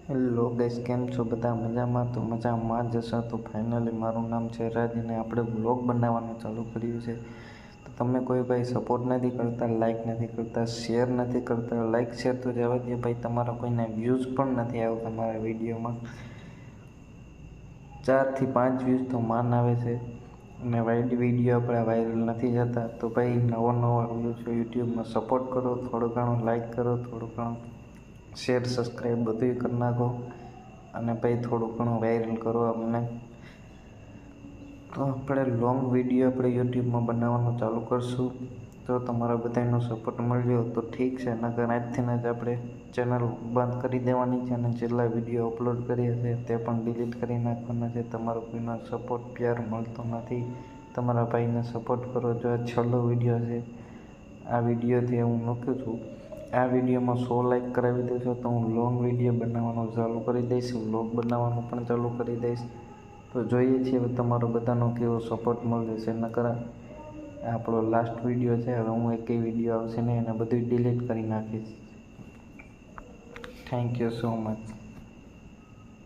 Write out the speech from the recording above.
Hello guys, કેમ છો બધા? મજામાં? તો મજામાં જ હશો. તો ફાઇનલી મારું નામ છે રાજ અને આપણે વ્લોગ બનાવવાનું ચાલુ કર્યું છે. તો તમે કોઈ ભાઈ સપોર્ટ નથી કરતા, લાઇક નથી કરતા, શેર નથી કરતા. લાઇક શેર તો જવા દે ભાઈ, તમારા કોઈના વ્યૂઝ પણ નથી આવતા મારા વિડીયોમાં. 4 થી 5 વ્યૂઝ તો માન આવે છે અને વિડીયો આપણા વાયરલ નથી જતા. તો ભાઈ નવો આવ્યો છે યુટ્યુબમાં, સપોર્ટ કરો, થોડું ઘણું લાઇક કરો, થોડું ઘણું શેર સબસ્ક્રાઈબ બધું કરી નાખો અને ભાઈ થોડું ઘણું વાયરલ કરો અમને. તો આપણે લોંગ વિડીયો આપણે યુટ્યુબમાં બનાવવાનું ચાલુ કરશું. તો તમારા બધાનો સપોર્ટ મળ્યો તો ઠીક છે, નકર આજથી જ આપણે ચેનલ બંધ કરી દેવાની છે અને જેટલા વિડીયો અપલોડ કરીએ છીએ તે પણ ડિલીટ કરી નાખવાના છે. તમારો કોઈનો સપોર્ટ પ્યાર મળતો નથી. તમારા ભાઈને સપોર્ટ કરો. જો આ છેલ્લો વિડીયો છે, આ વિડીયોથી હું મૂકું છું. આ વિડીયોમાં 100 લાઈક કરાવી દેશો તો હું લોંગ વિડીયો બનાવવાનું ચાલુ કરી દઈશ, વ્લોગ બનાવવાનું પણ ચાલુ કરી દઈશ. તો જોઈએ છીએ હવે તમારો બધાનો કેવો સપોર્ટ મળે છે. નકર આપણો લાસ્ટ વિડીયો છે, હવે હું એકેય વિડીયો આવશે નહીં અને બધું ડિલીટ કરી નાખીશ. Thank you so much.